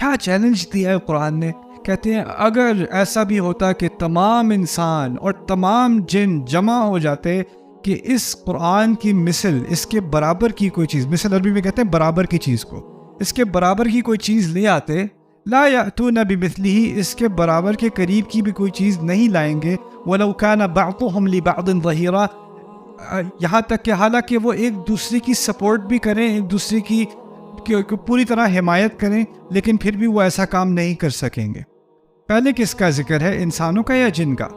کیا چیلنج دیا ہے قرآن نے. کہتے ہیں اگر ایسا بھی ہوتا کہ تمام انسان اور تمام جن جمع ہو جاتے کہ اس قرآن کی مثل، اس کے برابر کی کوئی چیز، مثل عربی میں کہتے ہیں برابر کی چیز کو، اس کے برابر کی کوئی چیز لے آتے، لا یأتون بمثلہ، اس کے برابر کے قریب کی بھی کوئی چیز نہیں لائیں گے. وَلَوْ كَانَ بَعْضُهُمْ لِبَعْضٍ ظَهِيرًا، یہاں تک کہ حالانکہ وہ ایک دوسرے کی سپورٹ بھی کریں، ایک دوسرے کی پوری طرح حمایت کریں، لیکن پھر بھی وہ ایسا کام نہیں کر سکیں گے. پہلے کس کا ذکر ہے، انسانوں کا یا جن کا؟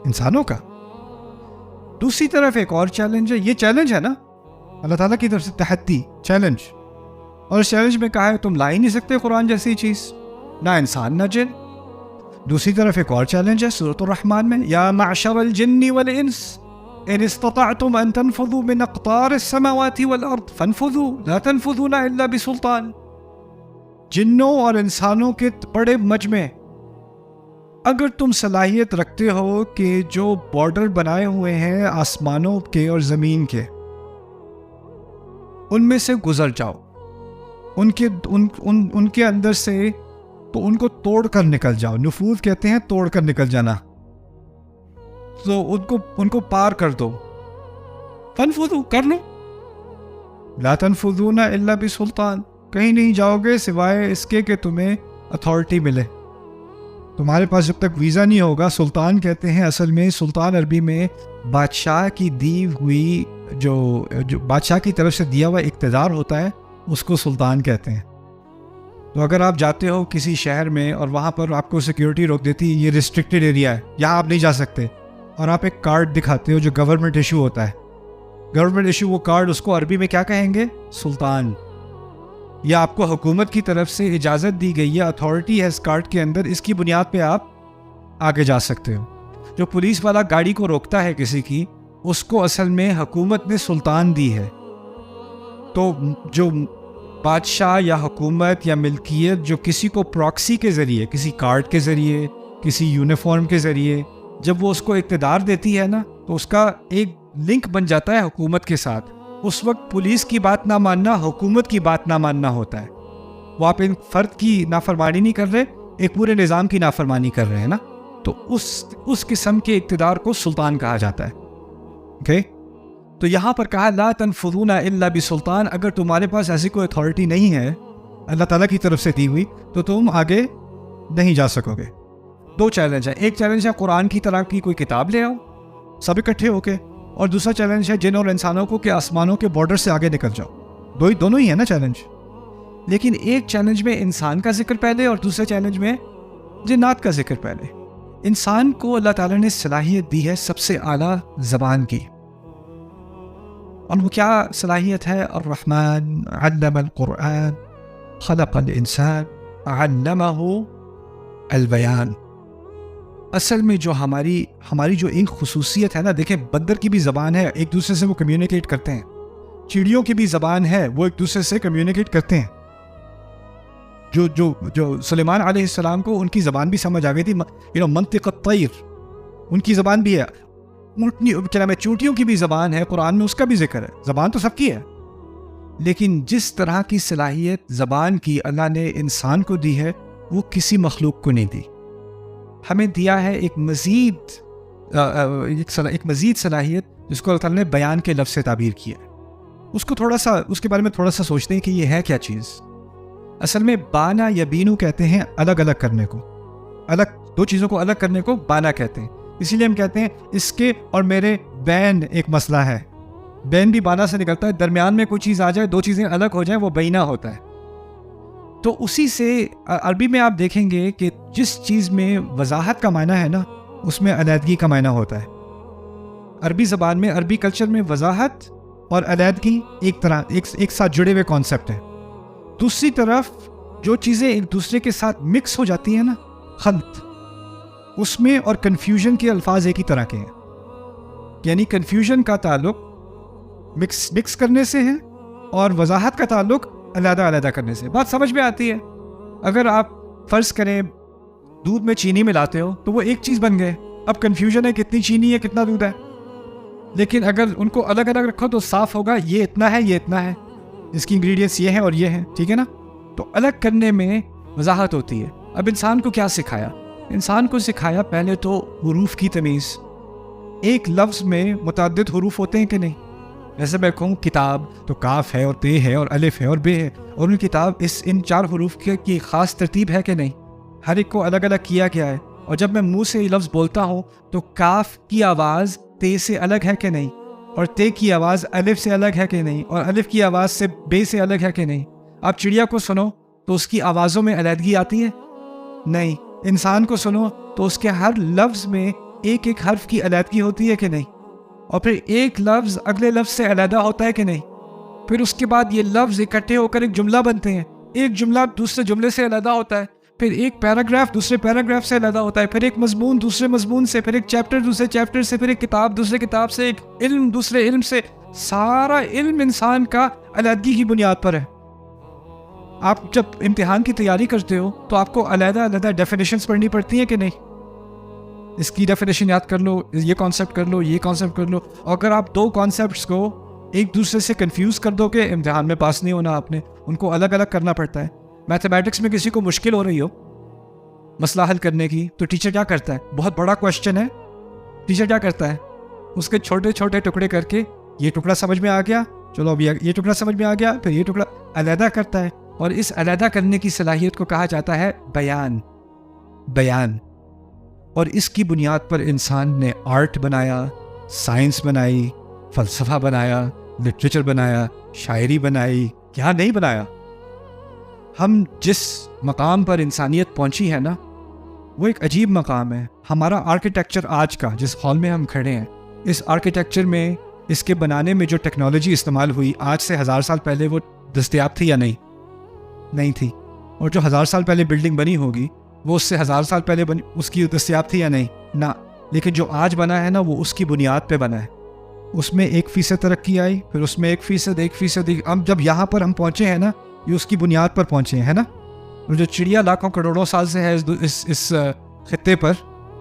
انسانوں کا. دوسری طرف ایک اور چیلنج ہے، یہ چیلنج ہے نا اللہ تعالیٰ کی طرف سے، تحدی، چیلنج. اور اس چیلنج میں کہا ہے تم لا ہی نہیں سکتے قرآن جیسی چیز، نہ انسان نہ جن. دوسری طرف ایک اور چیلنج ہے سورۃ الرحمن میں، یا معشر الجن والانس ان استطعتم ان تنفذوا من اقطار السماوات والارض فانفذوا لا تنفذون الا بسلطان. جنوں اور انسانوں کے بڑے مجمع، اگر تم صلاحیت رکھتے ہو کہ جو بارڈر بنائے ہوئے ہیں آسمانوں کے اور زمین کے، ان میں سے گزر جاؤ، ان کے اندر سے تو ان کو توڑ کر نکل جاؤ. نفوذ کہتے ہیں توڑ کر نکل جانا، تو ان کو پار کر دو. فانفذوا، کر لو. لا تنفذون الا بسلطان، کہیں نہیں جاؤ گے سوائے اس کے کہ تمہیں اتھارٹی ملے. تمہارے پاس جب تک ویزا نہیں ہوگا، سلطان کہتے ہیں اصل میں، سلطان عربی میں بادشاہ کی دی ہوئی جو بادشاہ کی طرف سے دیا ہوا اقتدار ہوتا ہے، اس کو سلطان کہتے ہیں. تو اگر آپ جاتے ہو کسی شہر میں اور وہاں پر آپ کو سیکیورٹی روک دیتی، یہ ریسٹرکٹڈ ایریا ہے، یہاں آپ نہیں جا سکتے، اور آپ ایک کارڈ دکھاتے ہو جو گورنمنٹ ایشو ہوتا ہے، گورنمنٹ ایشو وہ کارڈ، اس کو عربی میں کیا کہیں گے؟ سلطان. یا آپ کو حکومت کی طرف سے اجازت دی گئی ہے، اتھارٹی ہے اس کارڈ کے اندر، اس کی بنیاد پہ آپ آگے جا سکتے ہو. جو پولیس والا گاڑی کو روکتا ہے کسی کی، اس کو اصل میں حکومت نے سلطان دی ہے. تو جو بادشاہ یا حکومت یا ملکیت جو کسی کو پراکسی کے ذریعے، کسی کارڈ کے ذریعے، کسی یونیفارم کے ذریعے جب وہ اس کو اقتدار دیتی ہے نا، تو اس کا ایک لنک بن جاتا ہے حکومت کے ساتھ. اس وقت پولیس کی بات نہ ماننا حکومت کی بات نہ ماننا ہوتا ہے. وہ آپ ایک فرد کی نافرمانی نہیں کر رہے، ایک پورے نظام کی نافرمانی کر رہے ہیں نا. تو اس قسم کے اقتدار کو سلطان کہا جاتا ہے. اوکے، تو یہاں پر کہا لا تنفذون الا بسلطان، اگر تمہارے پاس ایسی کوئی اتھارٹی نہیں ہے اللہ تعالیٰ کی طرف سے دی ہوئی، تو تم آگے نہیں جا سکو گے. دو چیلنج ہیں، ایک چیلنج ہے قرآن کی طرح کی کوئی کتاب لے آؤ سب اکٹھے ہو کے، اور دوسرا چیلنج ہے جن اور انسانوں کو کہ آسمانوں کے بارڈر سے آگے نکل جاؤ. دونوں ہی ہیں نا چیلنج، لیکن ایک چیلنج میں انسان کا ذکر پہلے اور دوسرے چیلنج میں جنات کا ذکر پہلے. انسان کو اللہ تعالیٰ نے صلاحیت دی ہے سب سے اعلیٰ زبان کی، اور وہ کیا صلاحیت ہے؟ الرحمن علم القرآن خلق الانسان علمہ البیان. اصل میں جو ہماری جو ایک خصوصیت ہے نا، دیکھیں بندر کی بھی زبان ہے، ایک دوسرے سے وہ کمیونیکیٹ کرتے ہیں. چڑیوں کی بھی زبان ہے، وہ ایک دوسرے سے کمیونیکیٹ کرتے ہیں. جو سلیمان علیہ السلام کو ان کی زبان بھی سمجھ آ گئی تھی، منطق الطیر، ان کی زبان بھی ہے. چونٹیوں کی بھی زبان ہے، قرآن میں اس کا بھی ذکر ہے. زبان تو سب کی ہے، لیکن جس طرح کی صلاحیت زبان کی اللہ نے انسان کو دی ہے، وہ کسی مخلوق کو نہیں دی. ہمیں دیا ہے ایک مزید صلاحیت جس کو اللہ تعالیٰ نے بیان کے لفظ سے تعبیر کیا ہے. اس کے بارے میں تھوڑا سا سوچتے ہیں کہ یہ ہے کیا چیز. اصل میں بانا یا بینو کہتے ہیں الگ الگ کرنے کو، دو چیزوں کو الگ کرنے کو بانا کہتے ہیں. اسی لیے ہم کہتے ہیں اس کے اور میرے بین ایک مسئلہ ہے. بین بھی بانا سے نکلتا ہے، درمیان میں کوئی چیز آ جائے، دو چیزیں الگ ہو جائیں، وہ بینا ہوتا ہے. تو اسی سے عربی میں آپ دیکھیں گے کہ جس چیز میں وضاحت کا معنی ہے نا، اس میں علیحدگی کا معنی ہوتا ہے. عربی زبان میں، عربی کلچر میں وضاحت اور علیحدگی ایک ساتھ جڑے ہوئے کانسیپٹ ہیں. دوسری طرف جو چیزیں ایک دوسرے کے ساتھ مکس ہو جاتی ہیں نا، خلط، اس میں اور کنفیوژن کے الفاظ ایک ہی طرح کے ہیں. یعنی کنفیوژن کا تعلق مکس کرنے سے ہے، اور وضاحت کا تعلق علیحدہ علیحدہ کرنے سے. بات سمجھ میں آتی ہے. اگر آپ فرض کریں دودھ میں چینی ملاتے ہو تو وہ ایک چیز بن گئے. اب کنفیوژن ہے کتنی چینی ہے کتنا دودھ ہے، لیکن اگر ان کو الگ الگ رکھو تو صاف ہوگا یہ اتنا ہے یہ اتنا ہے، اس کی انگریڈینٹس یہ ہیں اور یہ ہیں، ٹھیک ہے نا. تو الگ کرنے میں وضاحت ہوتی ہے. اب انسان کو کیا سکھایا؟ انسان کو سکھایا پہلے تو حروف کی تمیز. ایک لفظ میں متعدد حروف ہوتے ہیں کہ نہیں؟ جیسے میں کہوں کتاب تو کاف ہے اور تے ہے اور الف ہے اور بے ہے، اور ان کتاب ان 4 حروف کی خاص ترتیب ہے کہ نہیں؟ ہر ایک کو الگ الگ کیا گیا ہے. اور جب میں منہ سے یہ لفظ بولتا ہوں تو کاف کی آواز تے سے الگ ہے کہ نہیں، اور تے کی آواز الف سے الگ ہے کہ نہیں، اور الف کی آواز سے بے سے الگ ہے کہ نہیں؟ آپ چڑیا کو سنو تو اس کی آوازوں میں علیحدگی آتی ہے؟ نہیں. انسان کو سنو تو اس کے ہر لفظ میں ایک ایک حرف کی علیحدگی ہوتی ہے کہ نہیں؟ اور پھر ایک لفظ اگلے لفظ سے علیحدہ ہوتا ہے کہ نہیں؟ پھر اس کے بعد یہ لفظ اکٹھے ہو کر ایک جملہ بنتے ہیں. ایک جملہ دوسرے جملے سے علیحدہ ہوتا ہے، پھر ایک پیراگراف دوسرے پیراگراف سے علیحدہ ہوتا ہے، پھر ایک مضمون دوسرے مضمون سے، پھر ایک چیپٹر دوسرے چیپٹر سے، پھر ایک کتاب دوسرے کتاب سے، ایک علم دوسرے علم سے. سارا علم انسان کا علیحدگی کی بنیاد پر ہے. آپ جب امتحان کی تیاری کرتے ہو تو آپ کو علیحدہ علیحدہ ڈیفینیشنز پڑھنی پڑتی ہیں کہ نہیں؟ اس کی ڈیفینیشن یاد کر لو، یہ کانسیپٹ کر لو، یہ کانسیپٹ کر لو. اگر آپ 2 کانسیپٹس کو ایک دوسرے سے کنفیوز کر دو کہ امتحان میں پاس نہیں ہونا آپ نے، ان کو الگ الگ کرنا پڑتا ہے. میتھمیٹکس میں کسی کو مشکل ہو رہی ہو مسئلہ حل کرنے کی تو ٹیچر کیا کرتا ہے؟ بہت بڑا کویشچن ہے، ٹیچر کیا کرتا ہے؟ اس کے چھوٹے چھوٹے ٹکڑے کر کے یہ ٹکڑا سمجھ میں آ گیا، چلو اب یہ ٹکڑا سمجھ میں آ گیا، پھر یہ ٹکڑا علیحدہ کرتا ہے. اور اس علیحدہ کرنے کی صلاحیت کو کہا جاتا ہے بیان. اور اس کی بنیاد پر انسان نے آرٹ بنایا، سائنس بنائی، فلسفہ بنایا، لٹریچر بنایا، شاعری بنائی. کیا نہیں بنایا؟ ہم جس مقام پر انسانیت پہنچی ہے نا، وہ ایک عجیب مقام ہے. ہمارا آرکیٹیکچر آج کا جس ہال میں ہم کھڑے ہیں، اس آرکیٹیکچر میں، اس کے بنانے میں جو ٹیکنالوجی استعمال ہوئی، آج سے 1000 سال پہلے وہ دستیاب تھی یا نہیں تھی؟ اور جو 1000 سال پہلے بلڈنگ بنی ہوگی وہ اس سے 1000 سال پہلے اس کی دستیاب تھی یا نہیں؟ نہ. لیکن جو آج بنا ہے نا، وہ اس کی بنیاد پہ بنا ہے. اس میں 1% ترقی آئی، پھر اس میں 1%. اب جب یہاں پر ہم پہنچے ہیں نا، یہ اس کی بنیاد پر پہنچے ہیں نا. اور جو چڑیا لاکھوں کروڑوں سال سے ہے اس خطے پر،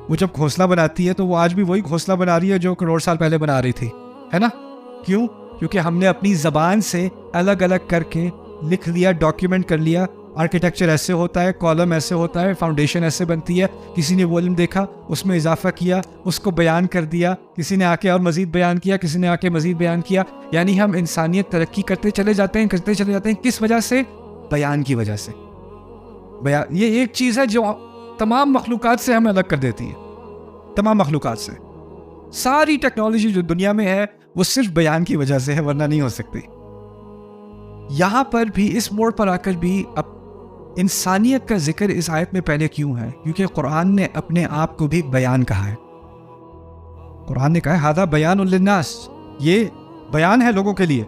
وہ جب گھونسلہ بناتی ہے تو وہ آج بھی وہی گھونسلہ بنا رہی ہے جو کروڑ سال پہلے بنا رہی تھی، ہے نا؟ کیوں؟ کیونکہ ہم نے اپنی زبان سے الگ الگ کر کے لکھ لیا، ڈاکیومنٹ کر لیا. آرکیٹیکچر ایسے ہوتا ہے، کالم ایسے ہوتا ہے، فاؤنڈیشن ایسے بنتی ہے. کسی نے وہ علم دیکھا، اس میں اضافہ کیا، اس کو بیان کر دیا، کسی نے آ کے اور مزید بیان کیا، کسی نے آ کے مزید بیان کیا. یعنی ہم انسانیت ترقی کرتے چلے جاتے ہیں. کس وجہ سے؟ بیان کی وجہ سے. بیان یہ ایک چیز ہے جو تمام مخلوقات سے ہمیں الگ کر دیتی ہے. تمام مخلوقات سے. ساری ٹیکنالوجی جو دنیا میں ہے وہ صرف بیان کی وجہ سے ہے، ورنہ نہیں ہو سکتی. یہاں پر بھی اس موڑ پر آ کر بھی اب انسانیت کا ذکر اس آیت میں پہلے کیوں ہے؟ کیونکہ قرآن نے اپنے آپ کو بھی بیان کہا ہے. قرآن نے کہا ہے ھذا بیان للناس، یہ بیان ہے لوگوں کے لیے.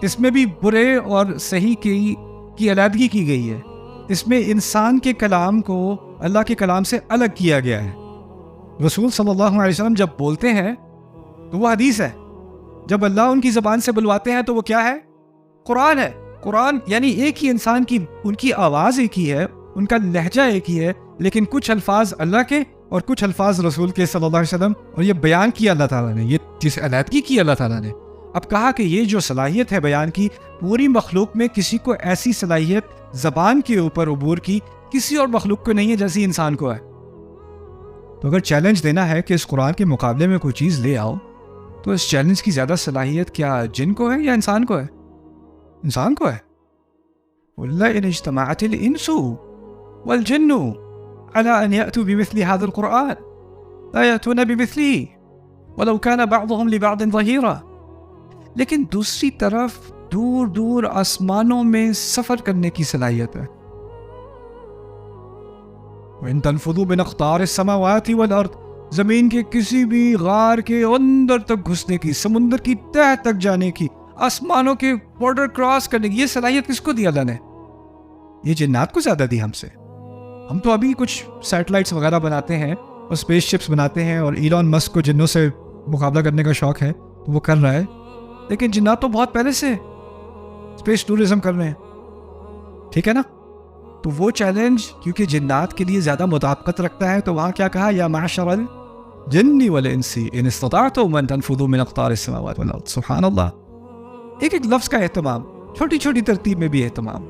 اس میں بھی برے اور صحیح کی علیحدگی کی گئی ہے. اس میں انسان کے کلام کو اللہ کے کلام سے الگ کیا گیا ہے. رسول صلی اللہ علیہ وسلم جب بولتے ہیں تو وہ حدیث ہے، جب اللہ ان کی زبان سے بلواتے ہیں تو وہ کیا ہے؟ قرآن ہے. قرآن یعنی ایک ہی انسان کی، ان کی آواز ایک ہی ہے، ان کا لہجہ ایک ہی ہے، لیکن کچھ الفاظ اللہ کے اور کچھ الفاظ رسول کے صلی اللہ علیہ وسلم. اور یہ بیان کیا اللہ تعالیٰ نے، یہ جس علیحدگی کی اللہ تعالیٰ نے. اب کہا کہ یہ جو صلاحیت ہے بیان کی، پوری مخلوق میں کسی کو ایسی صلاحیت زبان کے اوپر عبور کی کسی اور مخلوق کو نہیں ہے جیسی انسان کو ہے. تو اگر چیلنج دینا ہے کہ اس قرآن کے مقابلے میں کوئی چیز لے آؤ، تو اس چیلنج کی زیادہ صلاحیت کیا جن کو ہے یا انسان کو ہے؟ انسان کو ہے. وَلَئِنِ اجْتَمَعَتِ الْإِنسُ وَالْجِنُّ عَلَىٰ أَنْ يَأْتُوا بِمِثْلِ هَذَا الْقُرْآنِ لَا يَأْتُونَ بِمِثْلِهِ وَلَوْ كَانَ بَعْضُهُمْ لِبَعْضٍ ظَهِيرًا. لیکن دوسری طرف دور دور آسمانوں میں سفر کرنے کی صلاحیت ہے. وَإِن تَنْفُذُوا مِنْ أَقْطَارِ السَّمَاوَاتِ وَالْأَرْضِ، زمین کے کسی بھی غار کے اندر تک گھسنے کی، سمندر کی تہ تک جانے کی، آسمانوں کے بارڈر کراس کرنے کی، یہ صلاحیت کس کو دی اللہ نے؟ یہ جنات کو زیادہ دی ہم سے. ہم تو ابھی کچھ سیٹلائٹس وغیرہ بناتے ہیں اور اسپیس شپس بناتے ہیں، اور ایلون مسک کو جنوں سے مقابلہ کرنے کا شوق ہے تو وہ کر رہا ہے. لیکن جنات تو بہت پہلے سے اسپیس ٹورزم کر رہے ہیں. ٹھیک ہے نا؟ تو وہ چیلنج کیونکہ جنات کے لیے زیادہ مطابقت رکھتا ہے، تو وہاں کیا کہا؟ یا معشر الجن والانس ان استطعتم ان تنفذوا من اقطار السماوات والارض. سبحان اللہ. ایک ایک لفظ کا اہتمام، چھوٹی چھوٹی ترتیب میں بھی اہتمام.